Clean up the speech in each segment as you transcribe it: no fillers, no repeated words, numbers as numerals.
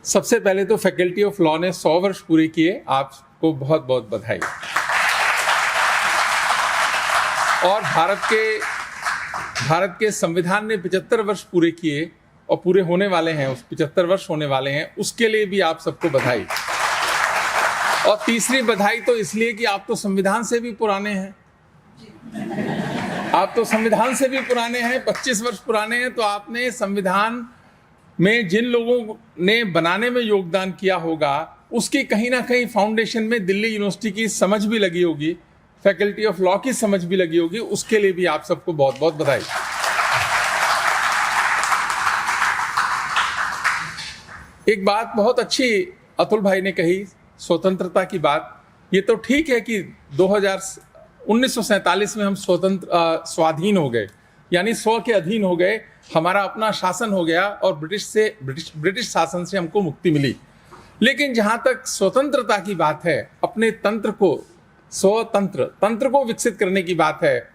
सबसे पहले तो फैकल्टी ऑफ लॉ ने 100 वर्ष पूरे किए, आपको बहुत बहुत बधाई। और भारत के संविधान ने 75 वर्ष पूरे किए और पूरे होने वाले हैं, उस 75 वर्ष होने वाले हैं, उसके लिए भी आप सबको बधाई। और तीसरी बधाई तो इसलिए कि आप तो संविधान से भी पुराने हैं, आप तो संविधान से भी पुराने हैं, 25 वर्ष पुराने हैं। तो आपने संविधान में जिन लोगों ने बनाने में योगदान किया होगा, उसकी कहीं ना कहीं फाउंडेशन में दिल्ली यूनिवर्सिटी की समझ भी लगी होगी, फैकल्टी ऑफ लॉ की समझ भी लगी होगी, उसके लिए भी आप सबको बहुत बहुत बधाई। एक बात बहुत अच्छी अतुल भाई ने कही, स्वतंत्रता की बात। ये तो ठीक है कि 1947 में हम स्वाधीन हो गए, यानी 100 के अधीन हो गए, हमारा अपना शासन हो गया और ब्रिटिश शासन से हमको मुक्ति मिली। लेकिन जहां तक स्वतंत्रता की बात है, अपने तंत्र को विकसित करने की बात है,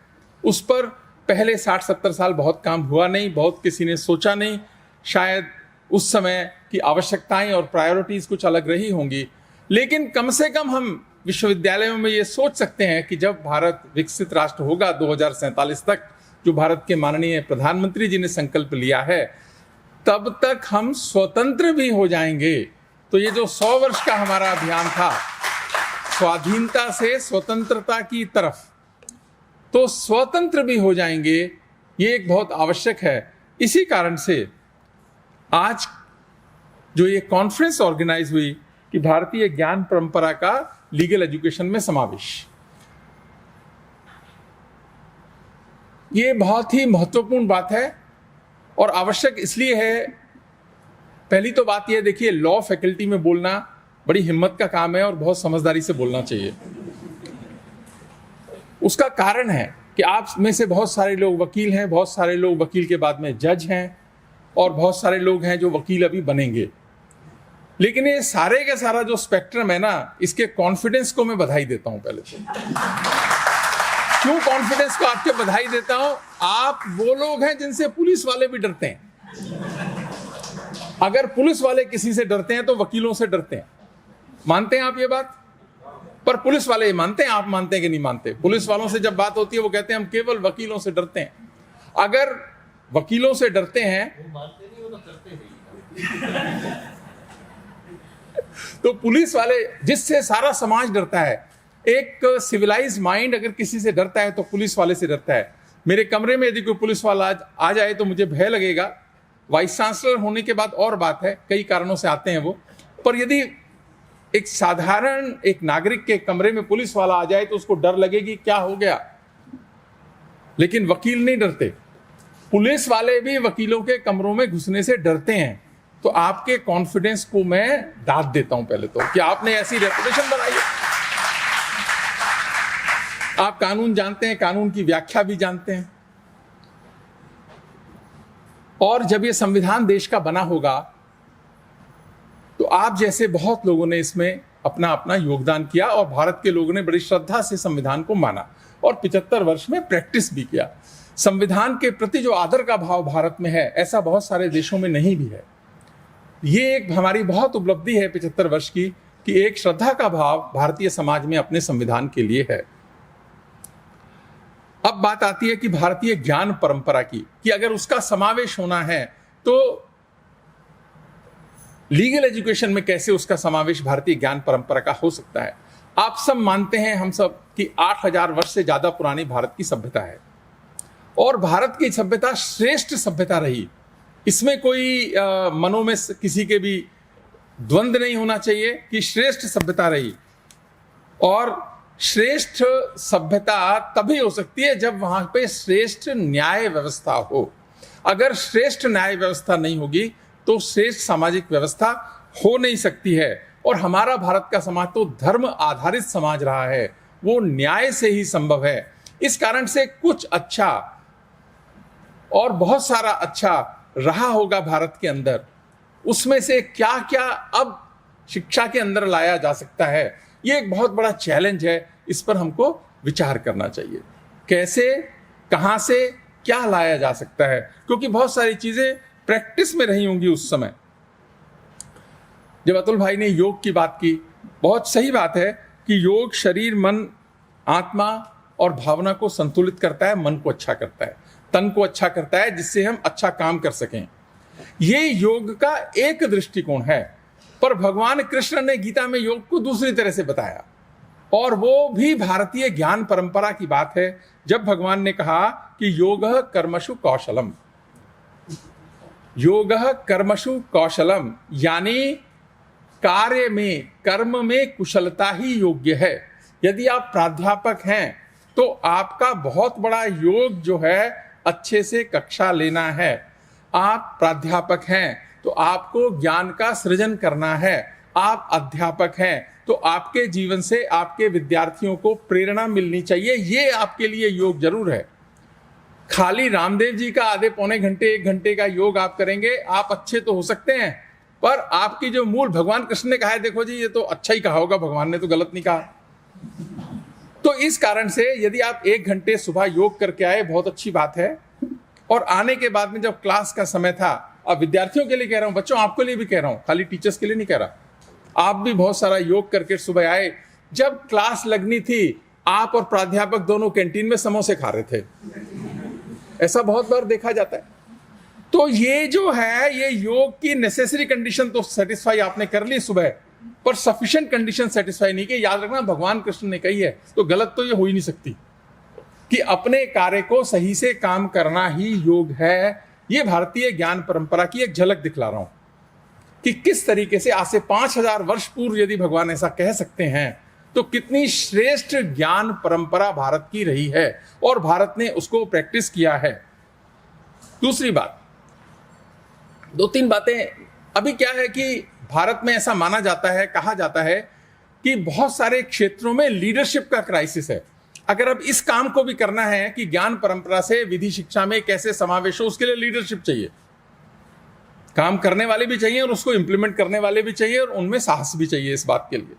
उस पर पहले 60-70 साल बहुत काम हुआ नहीं, बहुत किसी ने सोचा नहीं। शायद उस समय की आवश्यकताएं और प्रायोरिटीज कुछ अलग रही होंगी, लेकिन कम से कम हम विश्वविद्यालयों में ये सोच सकते हैं कि जब भारत विकसित राष्ट्र होगा 2047 तक, जो भारत के माननीय प्रधानमंत्री जी ने संकल्प लिया है, तब तक हम स्वतंत्र भी हो जाएंगे। तो ये जो 100 वर्ष का हमारा अभियान था, स्वाधीनता से स्वतंत्रता की तरफ, तो स्वतंत्र भी हो जाएंगे, ये एक बहुत आवश्यक है। इसी कारण से आज जो ये कॉन्फ्रेंस ऑर्गेनाइज हुई कि भारतीय ज्ञान परंपरा का लीगल एजुकेशन में समावेश, ये बहुत ही महत्वपूर्ण बात है और आवश्यक इसलिए है। पहली तो बात यह, देखिए, लॉ फैकल्टी में बोलना बड़ी हिम्मत का काम है और बहुत समझदारी से बोलना चाहिए। उसका कारण है कि आप में से बहुत सारे लोग वकील हैं, बहुत सारे लोग वकील के बाद में जज हैं, और बहुत सारे लोग हैं जो वकील अभी बनेंगे। लेकिन ये सारे का सारा जो स्पेक्ट्रम है ना, इसके कॉन्फिडेंस को मैं बधाई देता हूं। पहले तो क्यों कॉन्फिडेंस को आपके बधाई देता हूं? आप वो लोग हैं जिनसे पुलिस वाले भी डरते हैं। अगर पुलिस वाले किसी से डरते हैं तो वकीलों से डरते हैं। मानते हैं आप ये बात? पर पुलिस वाले मानते हैं, आप मानते हैं कि नहीं मानते? पुलिस वालों से जब बात होती है वो कहते हैं हम केवल वकीलों से डरते हैं। अगर वकीलों से डरते हैं तो पुलिस वाले, जिससे सारा समाज डरता है, एक सिविलाइज माइंड अगर किसी से डरता है तो पुलिस वाले से डरता है। मेरे कमरे में यदि कोई पुलिस वाला आ जाए तो मुझे भय लगेगा। वाइस चांसलर होने के बाद और बात है, कई कारणों से आते हैं वो, पर यदि एक साधारण एक नागरिक के कमरे में पुलिस वाला आ जाए तो उसको डर लगेगी, क्या हो गया। लेकिन वकील नहीं डरते। पुलिस वाले भी वकीलों के कमरों में घुसने से डरते हैं। तो आपके कॉन्फिडेंस को मैं दाद देता हूं पहले तो, कि आपने ऐसी रेपुटेशन बनाई है। आप कानून जानते हैं, कानून की व्याख्या भी जानते हैं, और जब ये संविधान देश का बना होगा तो आप जैसे बहुत लोगों ने इसमें अपना अपना योगदान किया, और भारत के लोगों ने बड़ी श्रद्धा से संविधान को माना और 75 वर्ष में प्रैक्टिस भी किया। संविधान के प्रति जो आदर का भाव भारत में है, ऐसा बहुत सारे देशों में नहीं भी है। ये एक हमारी बहुत उपलब्धि है 75 वर्ष की, कि एक श्रद्धा का भाव भारतीय समाज में अपने संविधान के लिए है। अब बात आती है कि भारतीय ज्ञान परंपरा की, कि अगर उसका समावेश होना है तो लीगल एजुकेशन में कैसे उसका समावेश भारतीय ज्ञान परंपरा का हो सकता है। आप सब मानते हैं, हम सब, कि 8000 वर्ष से ज्यादा पुरानी भारत की सभ्यता है, और भारत की सभ्यता श्रेष्ठ सभ्यता रही। इसमें कोई मनों में किसी के भी द्वंद्व नहीं होना चाहिए कि श्रेष्ठ सभ्यता रही। और श्रेष्ठ सभ्यता तभी हो सकती है जब वहां पे श्रेष्ठ न्याय व्यवस्था हो। अगर श्रेष्ठ न्याय व्यवस्था नहीं होगी तो श्रेष्ठ सामाजिक व्यवस्था हो नहीं सकती है। और हमारा भारत का समाज तो धर्म आधारित समाज रहा है, वो न्याय से ही संभव है। इस कारण से कुछ अच्छा और बहुत सारा अच्छा रहा होगा भारत के अंदर, उसमें से क्या क्या अब शिक्षा के अंदर लाया जा सकता है, ये एक बहुत बड़ा चैलेंज है। इस पर हमको विचार करना चाहिए, कैसे, कहां से क्या लाया जा सकता है, क्योंकि बहुत सारी चीजें प्रैक्टिस में रही होंगी उस समय। जब अतुल भाई ने योग की बात की, बहुत सही बात है कि योग शरीर, मन, आत्मा और भावना को संतुलित करता है, मन को अच्छा करता है, तन को अच्छा करता है, जिससे हम अच्छा काम कर सकें। ये योग का एक दृष्टिकोण है, पर भगवान कृष्ण ने गीता में योग को दूसरी तरह से बताया, और वो भी भारतीय ज्ञान परंपरा की बात है, जब भगवान ने कहा कि योगः कर्मसु कौशलम। योगः कर्मसु कौशलम यानी कार्य में, कर्म में कुशलता ही योग्य है। यदि आप प्राध्यापक हैं तो आपका बहुत बड़ा योग जो है अच्छे से कक्षा लेना है। आप प्राध्यापक हैं तो आपको ज्ञान का सृजन करना है। आप अध्यापक हैं तो आपके जीवन से आपके विद्यार्थियों को प्रेरणा मिलनी चाहिए। ये आपके लिए योग जरूर है। खाली रामदेव जी का आधे पौने घंटे, 1 घंटे का योग आप करेंगे, आप अच्छे तो हो सकते हैं, पर आपकी जो मूल, भगवान कृष्ण ने कहा है, देखो जी ये तो अच्छा ही कहा होगा, भगवान ने तो गलत नहीं कहा। तो इस कारण से यदि आप 1 घंटे सुबह योग करके आए, बहुत अच्छी बात है। और आने के बाद में जब क्लास का समय था, अब विद्यार्थियों के लिए कह रहा हूं, बच्चों आपके लिए भी कह रहा हूं, खाली टीचर्स के लिए नहीं कह रहा, आप भी बहुत सारा योग करके सुबह आए। जब क्लास लगनी थी, आप और प्राध्यापक दोनों कैंटीन में समोसे खा रहे थे। ऐसा बहुत बार देखा जाता है। तो ये जो है, ये योग की नेसेसरी कंडीशन तो सेटिस्फाई आपने कर ली सुबह, पर सफिशिएंट कंडीशन सेटिस्फाई नहीं की। याद रखना, भगवान कृष्ण ने कही है, तो गलत तो ये हो ही नहीं सकती कि अपने कार्य को सही से काम करना ही योग है। ये भारतीय ज्ञान परंपरा की एक झलक दिखला रहा हूं कि किस तरीके से आज से 5000 वर्ष पूर्व यदि भगवान ऐसा कह सकते हैं, तो कितनी श्रेष्ठ ज्ञान परंपरा भारत की रही है और भारत ने उसको प्रैक्टिस किया है। दूसरी बात, 2-3 बातें। अभी क्या है कि भारत में ऐसा माना जाता है, कहा जाता है कि बहुत सारे क्षेत्रों में लीडरशिप का क्राइसिस है। अगर अब इस काम को भी करना है कि ज्ञान परंपरा से विधि शिक्षा में कैसे समावेश हो, उसके लिए लीडरशिप चाहिए। काम करने वाले भी चाहिए और उसको इंप्लीमेंट करने वाले भी चाहिए, और उनमें साहस भी चाहिए इस बात के लिए।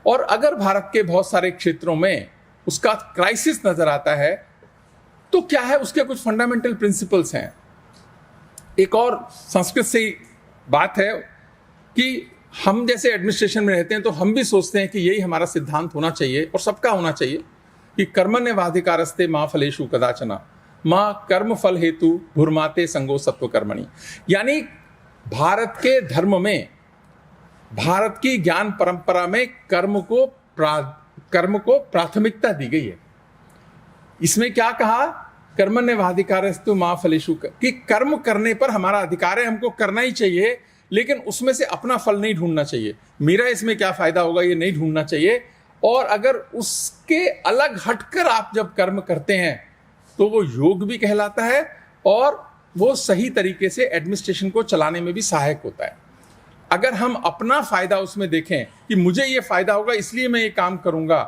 और अगर भारत के बहुत सारे क्षेत्रों में उसका क्राइसिस नजर आता है, तो क्या है, उसके कुछ फंडामेंटल प्रिंसिपल्स हैं। एक और संस्कृत से बात है कि हम जैसे एडमिनिस्ट्रेशन में रहते हैं तो हम भी सोचते हैं कि यही हमारा सिद्धांत होना चाहिए और सबका होना चाहिए कि कर्मण्येवाधिकारस्ते मा फलेषु कदाचन मां कर्म फल हेतु भूर्माते संगो सत्व कर्मणि। यानी भारत के धर्म में, भारत की ज्ञान परंपरा में कर्म को प्राथमिकता दी गई है। इसमें क्या कहा, कर्मण्येवाधिकारस्तु मा फलेषु, कि कर्म करने पर हमारा अधिकार है, हमको करना ही चाहिए, लेकिन उसमें से अपना फल नहीं ढूंढना चाहिए। मेरा इसमें क्या फायदा होगा ये नहीं ढूंढना चाहिए। और अगर उसके अलग हटकर आप जब कर्म करते हैं तो वो योग भी कहलाता है और वो सही तरीके से एडमिनिस्ट्रेशन को चलाने में भी सहायक होता है। अगर हम अपना फायदा उसमें देखें कि मुझे ये फायदा होगा इसलिए मैं ये काम करूंगा,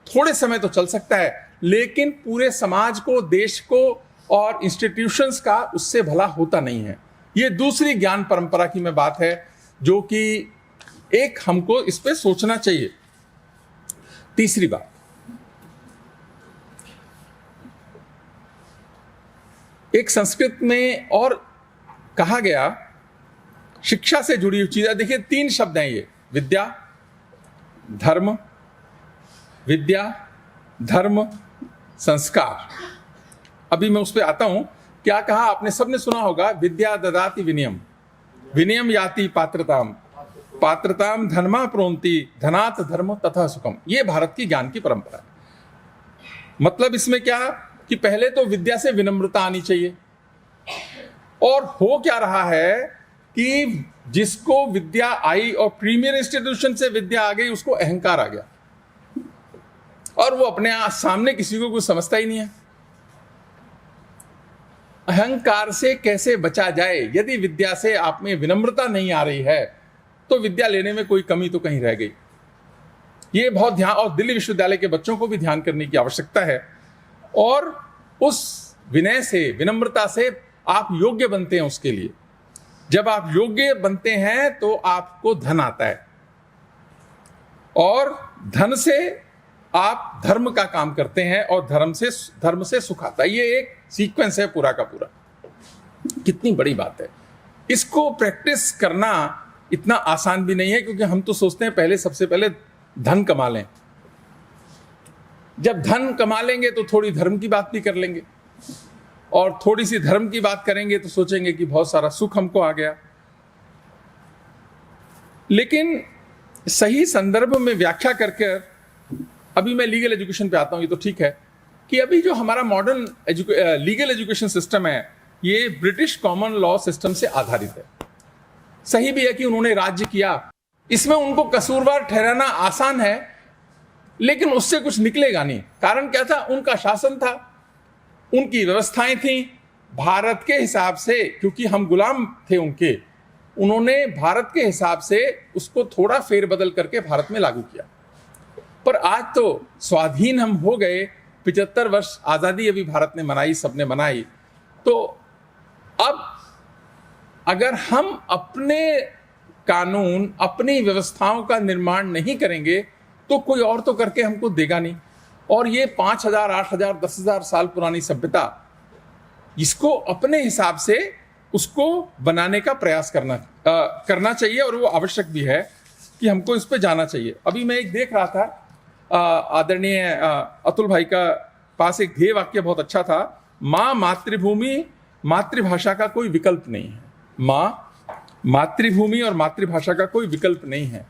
थोड़े समय तो चल सकता है, लेकिन पूरे समाज को, देश को और इंस्टीट्यूशंस का उससे भला होता नहीं है। ये दूसरी ज्ञान परंपरा की में बात है जो कि एक हमको इस पे सोचना चाहिए। तीसरी बात, एक संस्कृत में और कहा गया, शिक्षा से जुड़ी हुई चीजें, देखिए 3 शब्द हैं ये, विद्या, धर्म, विद्या, धर्म, संस्कार। अभी मैं उस पर आता हूं। क्या कहा आपने, सबने सुना होगा, विद्या ददाति विनयम, विनयम याति पात्रताम, पात्रताम धर्मा प्रोन्ति, धनात् धर्म तथा सुखम। ये भारत की ज्ञान की परंपरा है। मतलब इसमें क्या कि पहले तो विद्या से विनम्रता आनी चाहिए, और हो क्या रहा है कि जिसको विद्या आई और प्रीमियर इंस्टीट्यूशन से विद्या आ गई, उसको अहंकार आ गया और वो अपने सामने किसी को कुछ समझता ही नहीं है। अहंकार से कैसे बचा जाए? यदि विद्या से आप में विनम्रता नहीं आ रही है तो विद्या लेने में कोई कमी तो कहीं रह गई। ये बहुत ध्यान, और दिल्ली विश्वविद्यालय के बच्चों को भी ध्यान करने की आवश्यकता है। और उस विनय से, विनम्रता से आप योग्य बनते हैं उसके लिए। जब आप योग्य बनते हैं तो आपको धन आता है, और धन से आप धर्म का काम करते हैं, और धर्म से सुख आता है। ये एक सीक्वेंस है पूरा का पूरा। कितनी बड़ी बात है। इसको प्रैक्टिस करना इतना आसान भी नहीं है, क्योंकि हम तो सोचते हैं पहले सबसे पहले धन कमा लें। जब धन कमा लेंगे तो थोड़ी धर्म की बात भी कर लेंगे, और थोड़ी सी धर्म की बात करेंगे तो सोचेंगे कि बहुत सारा सुख हमको आ गया। लेकिन सही संदर्भ में व्याख्या करके, अभी मैं लीगल एजुकेशन पे आता हूं, ये तो ठीक है कि अभी जो हमारा मॉडर्न लीगल एजुकेशन सिस्टम है ये ब्रिटिश कॉमन लॉ सिस्टम से आधारित है। सही भी है कि उन्होंने राज्य किया, इसमें उनको कसूरवार ठहराना आसान है, लेकिन उससे कुछ निकलेगा नहीं। कारण क्या था? उनका शासन था, उनकी व्यवस्थाएं थी भारत के हिसाब से, क्योंकि हम गुलाम थे उनके। उन्होंने भारत के हिसाब से उसको थोड़ा फेरबदल करके भारत में लागू किया। पर आज तो स्वाधीन हम हो गए, 75 वर्ष आज़ादी अभी भारत ने मनाई, सबने मनाई। तो अब अगर हम अपने कानून, अपनी व्यवस्थाओं का निर्माण नहीं करेंगे तो कोई और तो करके हमको देगा नहीं। और ये 5000, 8000, 10,000 साल पुरानी सभ्यता, इसको अपने हिसाब से उसको बनाने का प्रयास करना चाहिए, और वो आवश्यक भी है कि हमको इस पे जाना चाहिए। अभी मैं एक देख रहा था, आदरणीय अतुल भाई का पास एक ध्येय वाक्य बहुत अच्छा था, माँ मातृभूमि मातृभाषा का कोई विकल्प नहीं है। माँ मातृभूमि और मातृभाषा का कोई विकल्प नहीं है।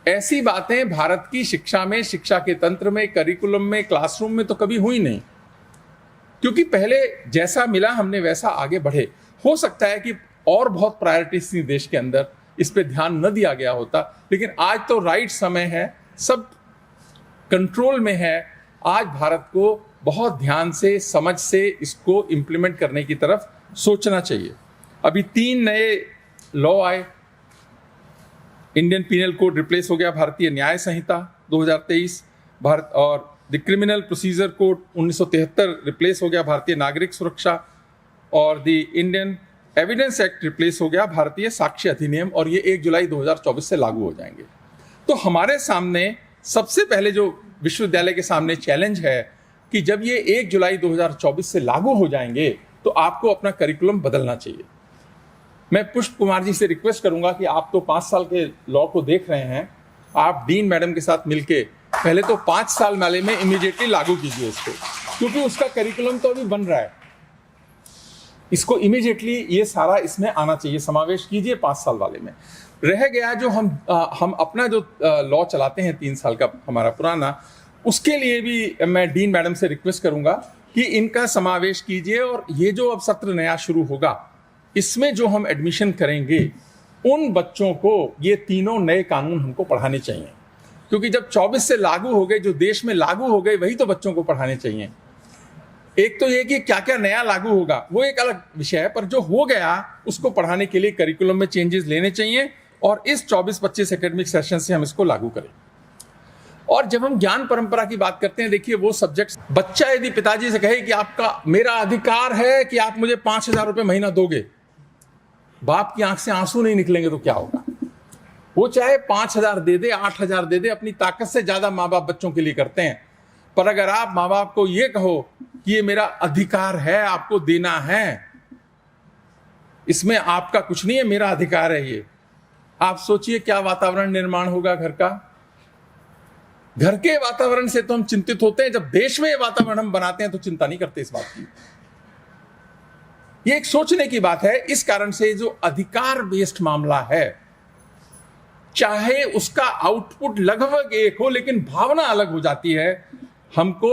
ऐसी बातें भारत की शिक्षा में, शिक्षा के तंत्र में, करिकुलम में, क्लासरूम में तो कभी हुई नहीं, क्योंकि पहले जैसा मिला हमने वैसा आगे बढ़े। हो सकता है कि और बहुत प्रायोरिटीज थी देश के अंदर, इस पे ध्यान न दिया गया होता, लेकिन आज तो राइट समय है, सब कंट्रोल में है। आज भारत को बहुत ध्यान से, समझ से इसको इम्प्लीमेंट करने की तरफ सोचना चाहिए। अभी 3 नए लॉ आए। इंडियन पीनल कोड रिप्लेस हो गया भारतीय न्याय संहिता 2023, भारत, और the criminal procedure code 1973 replace हो गया भारतीय नागरिक सुरक्षा, और the Indian evidence act replace हो गया भारतीय साक्ष्य अधिनियम, और ये 1 जुलाई 2024 से लागू हो जाएंगे। तो हमारे सामने सबसे पहले जो विश्वविद्यालय के सामने चैलेंज है कि जब ये 1 जुलाई 2024 से लागू हो जाएंगे तो आपको अपना करिकुलम बदलना चाहिए। मैं पुष्प कुमार जी से रिक्वेस्ट करूंगा कि आप तो 5 साल के लॉ को देख रहे हैं, आप डीन मैडम के साथ मिलके पहले तो 5 साल वाले में इमीडिएटली लागू कीजिए इसको, क्योंकि उसका करिकुलम तो अभी बन रहा है। इसको इमीडिएटली ये सारा इसमें आना चाहिए, समावेश कीजिए 5 साल वाले में। रह गया जो हम अपना जो लॉ चलाते हैं 3 साल का हमारा पुराना, उसके लिए भी मैं डीन मैडम से रिक्वेस्ट करूंगा कि इनका समावेश कीजिए। और ये जो अब सत्र नया शुरू होगा, इसमें जो हम एडमिशन करेंगे उन बच्चों को ये तीनों नए कानून हमको पढ़ाने चाहिए, क्योंकि जब 24 से लागू हो गए, जो देश में लागू हो गए वही तो बच्चों को पढ़ाने चाहिए। एक तो ये कि क्या क्या नया लागू होगा वो एक अलग विषय है, पर जो हो गया उसको पढ़ाने के लिए करिकुलम में चेंजेस लेने चाहिए, और इस 24-25 एकेडमिक सेशन से हम इसको लागू करें। और जब हम ज्ञान परंपरा की बात करते हैं, देखिए वो सब्जेक्ट, बच्चा यदि पिताजी से कहे कि आपका मेरा अधिकार है कि आप मुझे 5,000 रुपये महीना दोगे, बाप की आंख से आंसू नहीं निकलेंगे तो क्या होगा? वो चाहे 5,000 दे दे, 8,000 दे दे, अपनी ताकत से ज्यादा माँ बाप बच्चों के लिए करते हैं। पर अगर आप माँ बाप को ये कहो कि ये मेरा अधिकार है, आपको देना है, इसमें आपका कुछ नहीं है, मेरा अधिकार है ये, आप सोचिए क्या वातावरण निर्माण होगा घर का। घर के वातावरण से तो हम चिंतित होते हैं, जब देश में ये वातावरण हम बनाते हैं तो चिंता नहीं करते इस बात की। ये एक सोचने की बात है। इस कारण से जो अधिकार बेस्ड मामला है, चाहे उसका आउटपुट लगभग एक हो, लेकिन भावना अलग हो जाती है। हमको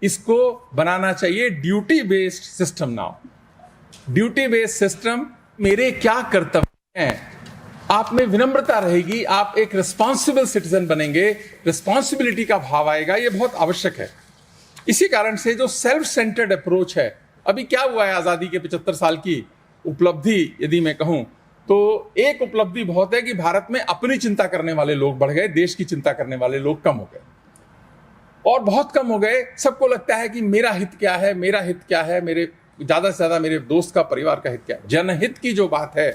इसको बनाना चाहिए duty based system. Now duty based system, मेरे क्या कर्तव्य हैं, आप में विनम्रता रहेगी, आप एक रिस्पॉन्सिबल सिटीजन बनेंगे, रिस्पॉन्सिबिलिटी का भाव आएगा, ये बहुत आवश्यक है। इसी कारण से जो सेल्फ सेंटर्ड अप्रोच है, अभी क्या हुआ है आज़ादी के 75 साल की उपलब्धि यदि मैं कहूं तो एक उपलब्धि बहुत है कि भारत में अपनी चिंता करने वाले लोग बढ़ गए, देश की चिंता करने वाले लोग कम हो गए, और बहुत कम हो गए। सबको लगता है कि मेरा हित क्या है, मेरा हित क्या है, मेरे ज़्यादा से ज़्यादा मेरे दोस्त का, परिवार का हित क्या है। जनहित की जो बात है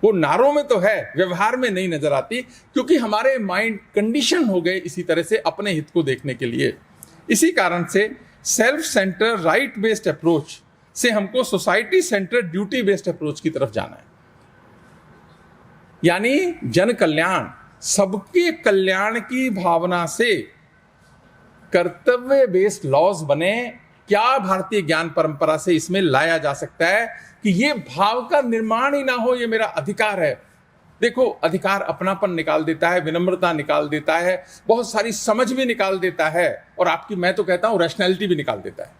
वो नारों में तो है, व्यवहार में नहीं नजर आती, क्योंकि हमारे माइंड कंडीशन हो गए इसी तरह से अपने हित को देखने के लिए। इसी कारण से self centre right based approach से हमको society centre duty based approach की तरफ जाना है। यानी जन कल्याण, सबके कल्याण की भावना से कर्तव्य बेस्ड लॉज बने। क्या भारतीय ज्ञान परंपरा से इसमें लाया जा सकता है कि ये भाव का निर्माण ही ना हो, ये मेरा अधिकार है। देखो, अधिकार अपनापन निकाल देता है, विनम्रता निकाल देता है, बहुत सारी समझ भी निकाल देता है, और आपकी, मैं तो कहता हूं, रैशनैलिटी भी निकाल देता है।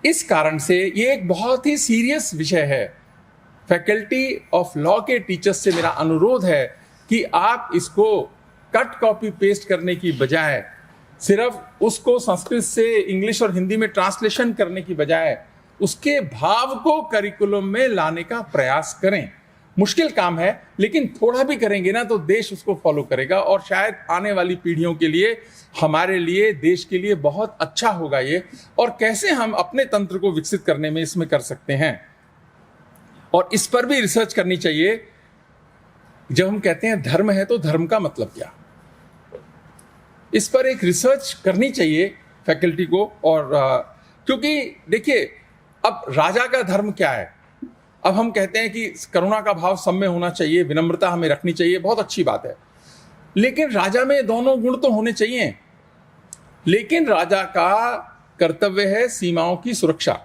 इस कारण से ये एक बहुत ही सीरियस विषय है। फैकल्टी ऑफ लॉ के टीचर्स से मेरा अनुरोध है कि आप इसको कट कॉपी पेस्ट करने की बजाय, सिर्फ उसको संस्कृत से इंग्लिश और हिंदी में ट्रांसलेशन करने की बजाय, उसके भाव को करिकुलम में लाने का प्रयास करें। मुश्किल काम है, लेकिन थोड़ा भी करेंगे ना तो देश उसको फॉलो करेगा, और शायद आने वाली पीढ़ियों के लिए, हमारे लिए, देश के लिए बहुत अच्छा होगा ये। और कैसे हम अपने तंत्र को विकसित करने में इसमें कर सकते हैं, और इस पर भी रिसर्च करनी चाहिए। जब हम कहते हैं धर्म है, तो धर्म का मतलब क्या, इस पर एक रिसर्च करनी चाहिए फैकल्टी को। और क्योंकि देखिए, अब राजा का धर्म क्या है। अब हम कहते हैं कि करुणा का भाव सब में होना चाहिए, विनम्रता हमें रखनी चाहिए, बहुत अच्छी बात है, लेकिन राजा में दोनों गुण तो होने चाहिए। लेकिन राजा का कर्तव्य है सीमाओं की सुरक्षा।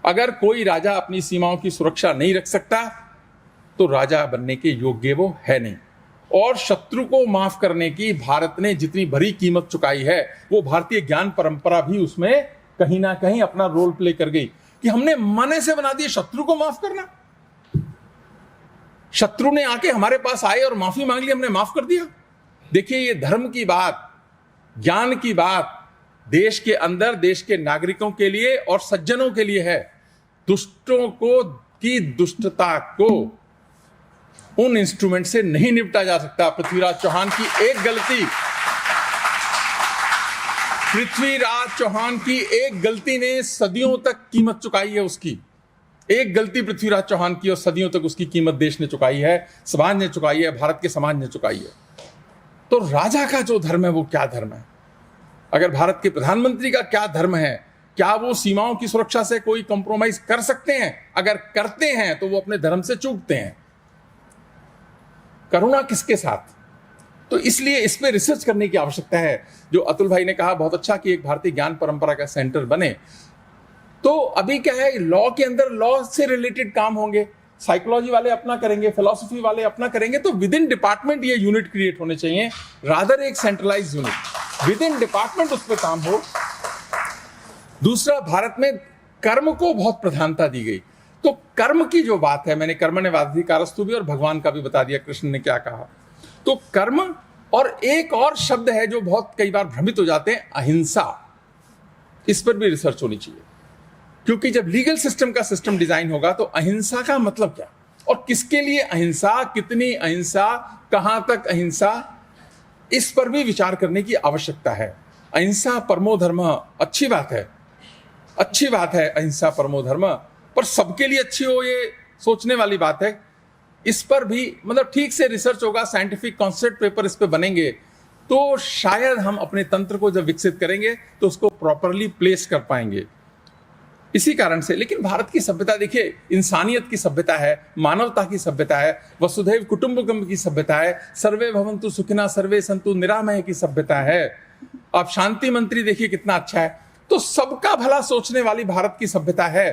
अगर कोई राजा अपनी सीमाओं की सुरक्षा नहीं रख सकता तो राजा बनने के योग्य वो है नहीं। और शत्रु को माफ करने की भारत ने जितनी बड़ी कीमत चुकाई है, वो भारतीय ज्ञान परंपरा भी उसमें कहीं ना कहीं अपना रोल प्ले कर गई, कि हमने मने से बना दिया शत्रु को माफ करना। शत्रु ने आके हमारे पास आए और माफी मांग ली, हमने माफ कर दिया। देखिए, ये धर्म की बात, ज्ञान की बात देश के अंदर, देश के नागरिकों के लिए और सज्जनों के लिए है। दुष्टों को की दुष्टता को उन इंस्ट्रूमेंट से नहीं निपटा जा सकता। पृथ्वीराज चौहान की एक गलती, पृथ्वीराज चौहान की एक गलती ने सदियों तक कीमत चुकाई है उसकी। एक गलती पृथ्वीराज चौहान की और सदियों तक उसकी कीमत देश ने चुकाई है, समाज ने चुकाई है, भारत के समाज ने चुकाई है। तो राजा का जो धर्म है वो क्या धर्म है? अगर भारत के प्रधानमंत्री का क्या धर्म है? क्या वो सीमाओं की सुरक्षा से कोई कॉम्प्रोमाइज कर सकते हैं? अगर करते हैं तो वो अपने धर्म से चूकते हैं। करुणा किसके साथ? तो इसलिए इस पे रिसर्च करने की आवश्यकता है। जो अतुल भाई ने कहा बहुत अच्छा कि एक भारतीय ज्ञान परंपरा का सेंटर बने। तो अभी क्या है, लॉ के अंदर लॉ से रिलेटेड काम होंगे, साइकोलॉजी वाले अपना करेंगे, फिलॉसफी वाले अपना करेंगे। तो विद इन डिपार्टमेंट ये यूनिट क्रिएट होने चाहिए, रादर एक centralize unit, within department उस पर काम हो। दूसरा, भारत में कर्म को बहुत प्रधानता दी गई। तो कर्म की जो बात है, मैंने कर्मण्येवाधिकारस्तु भी और भगवान का भी बता दिया कृष्ण ने क्या कहा। तो कर्म, और एक और शब्द है जो बहुत कई बार भ्रमित हो जाते हैं, अहिंसा। इस पर भी रिसर्च होनी चाहिए, क्योंकि जब लीगल सिस्टम का सिस्टम डिजाइन होगा तो अहिंसा का मतलब क्या और किसके लिए अहिंसा, कितनी अहिंसा, कहां तक अहिंसा, इस पर भी विचार करने की आवश्यकता है। अहिंसा परमो धर्म, अच्छी बात है, अच्छी बात है अहिंसा परमो धर्म, पर सबके लिए अच्छी हो ये सोचने वाली बात है। इस पर भी मतलब ठीक से रिसर्च होगा, साइंटिफिक कॉन्सेप्ट पेपर इस पे बनेंगे, तो शायद हम अपने तंत्र को जब विकसित करेंगे तो उसको प्रॉपरली प्लेस कर पाएंगे। इसी कारण से, लेकिन भारत की सभ्यता देखिए, इंसानियत की सभ्यता है, मानवता की सभ्यता है, वसुधैव कुटुंबकम की सभ्यता है, सर्वे भवन्तु सुखिनः सर्वे सन्तु निरामय की सभ्यता है। आप शांति मंत्री देखिए कितना अच्छा है। तो सबका भला सोचने वाली भारत की सभ्यता है,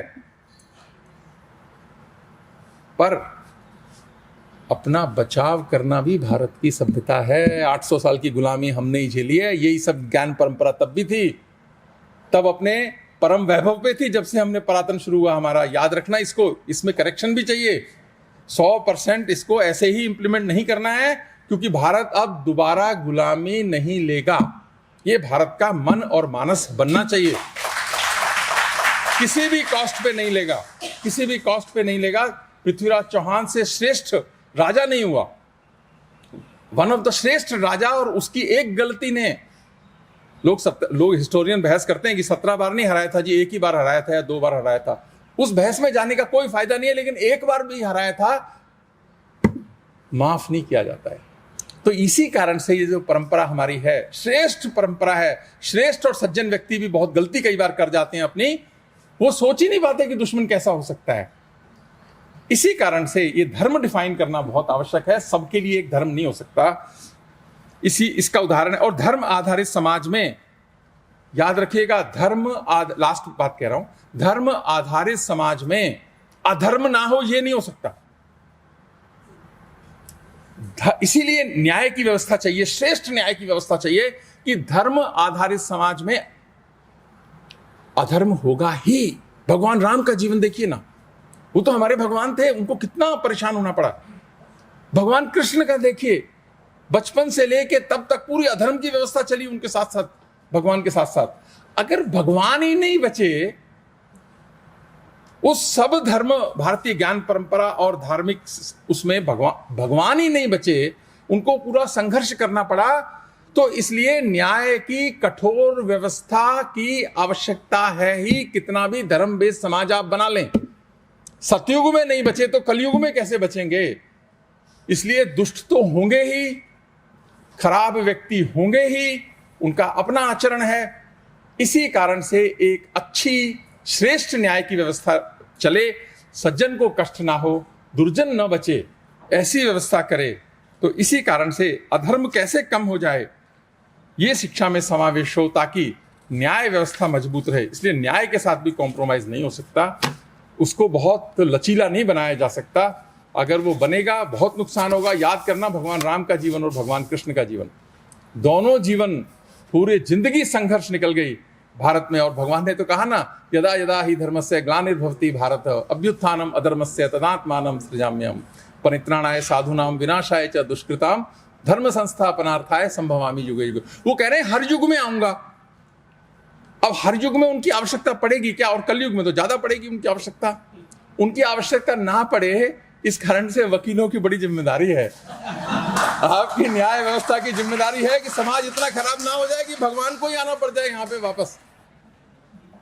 पर अपना बचाव करना भी भारत की सभ्यता है। 800 साल की गुलामी हमने ही झेली है। यही सब ज्ञान परंपरा तब भी थी, तब अपने परम वैभव पे थी, जब से हमने परातन शुरू हुआ हमारा। याद रखना इसको, इसमें करेक्शन भी चाहिए। 100% इसको ऐसे ही इंप्लीमेंट नहीं करना है, क्योंकि भारत अब दोबारा गुलामी नहीं लेगा। ये भारत का मन और मानस बनना चाहिए। किसी भी कॉस्ट पे नहीं लेगा, किसी भी कॉस्ट पे नहीं लेगा। पृथ्वीराज चौहान से श्रेष्ठ राजा नहीं हुआ, वन ऑफ द श्रेष्ठ राजा, और उसकी एक गलती ने लोग हिस्टोरियन बहस करते हैं कि 17 बार नहीं हराया था जी, एक ही बार हराया था या 2 बार हराया था। उस बहस में जाने का कोई फायदा नहीं है, लेकिन एक बार भी हराया था माफ नहीं किया जाता है। तो इसी कारण से ये जो परंपरा हमारी है, श्रेष्ठ परंपरा है। श्रेष्ठ और सज्जन व्यक्ति भी बहुत गलती कई बार कर जाते हैं अपनी, वो सोच ही नहीं पाते कि दुश्मन कैसा हो सकता है। इसी कारण से ये धर्म डिफाइन करना बहुत आवश्यक है। सबके लिए एक धर्म नहीं हो सकता। इसका उदाहरण है। और धर्म आधारित समाज में याद रखिएगा, लास्ट बात कह रहा हूं, धर्म आधारित समाज में अधर्म ना हो ये नहीं हो सकता। इसीलिए न्याय की व्यवस्था चाहिए, श्रेष्ठ न्याय की व्यवस्था चाहिए कि धर्म आधारित समाज में अधर्म होगा ही। भगवान राम का जीवन देखिए ना, वो तो हमारे भगवान थे, उनको कितना परेशान होना पड़ा। भगवान कृष्ण का देखिए, बचपन से लेके तब तक पूरी अधर्म की व्यवस्था चली उनके साथ साथ, भगवान के साथ साथ। अगर भगवान ही नहीं बचे, उस सब धर्म, भारतीय ज्ञान परंपरा और धार्मिक उसमें भगवान ही नहीं बचे, उनको पूरा संघर्ष करना पड़ा। तो इसलिए न्याय की कठोर व्यवस्था की आवश्यकता है ही, कितना भी धर्म बेस्ड समाज आप बना लें। सतयुग में नहीं बचे तो कलयुग में कैसे बचेंगे? इसलिए दुष्ट तो होंगे ही, खराब व्यक्ति होंगे ही, उनका अपना आचरण है। इसी कारण से एक अच्छी श्रेष्ठ न्याय की व्यवस्था चले, सज्जन को कष्ट ना हो, दुर्जन न बचे, ऐसी व्यवस्था करे। तो इसी कारण से अधर्म कैसे कम हो जाए, ये शिक्षा में समावेश हो, ताकि न्याय व्यवस्था मजबूत रहे। इसलिए न्याय के साथ भी कॉम्प्रोमाइज नहीं हो सकता, उसको बहुत लचीला नहीं बनाया जा सकता। अगर वो बनेगा बहुत नुकसान होगा। याद करना, भगवान राम का जीवन और भगवान कृष्ण का जीवन, दोनों जीवन पूरे जिंदगी संघर्ष निकल गई भारत में। और भगवान ने तो कहा ना, यदा यदा ही धर्मस्य ग्लानिर्भवति भारत अभ्युत्थानम अधर्मस्य तदात्मानं सृजाम्यहम् परित्राणाय साधूनां विनाशाय च दुष्कृताम धर्म संस्थापनार्थाय संभवामि युगे युगे। वो कह रहे हैं हर युग में आऊंगा। अब हर युग में उनकी आवश्यकता पड़ेगी क्या? और कलयुग में तो ज्यादा पड़ेगी उनकी आवश्यकता। उनकी आवश्यकता ना पड़े, इस कारण से वकीलों की बड़ी जिम्मेदारी है, आपकी न्याय व्यवस्था की जिम्मेदारी है कि समाज इतना खराब ना हो जाए कि भगवान को ही आना पड़ जाए यहाँ पे वापस।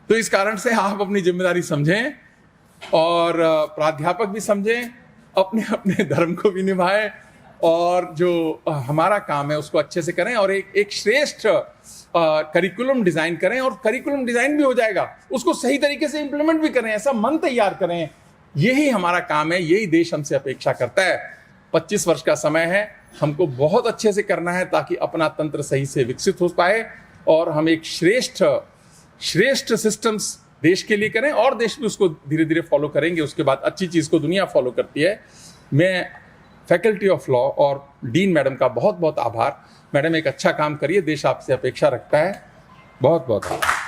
तो इस कारण से आप अपनी जिम्मेदारी समझें और प्राध्यापक भी समझें, अपने अपने धर्म को भी निभाएं और जो हमारा काम है उसको अच्छे से करें और एक श्रेष्ठ करिकुलम डिजाइन करें। और करिकुलम डिजाइन भी हो जाएगा, उसको सही तरीके से इंप्लीमेंट भी करें, ऐसा मन तैयार करें। यही हमारा काम है, यही देश हमसे अपेक्षा करता है। 25 वर्ष का समय है, हमको बहुत अच्छे से करना है ताकि अपना तंत्र सही से विकसित हो पाए और हम एक श्रेष्ठ सिस्टम्स देश के लिए करें और देश भी उसको धीरे धीरे फॉलो करेंगे। उसके बाद अच्छी चीज़ को दुनिया फॉलो करती है। मैं फैकल्टी ऑफ लॉ और डीन मैडम का बहुत बहुत आभार। मैडम एक अच्छा काम करिए, देश आपसे अपेक्षा रखता है। बहुत बहुत आभार।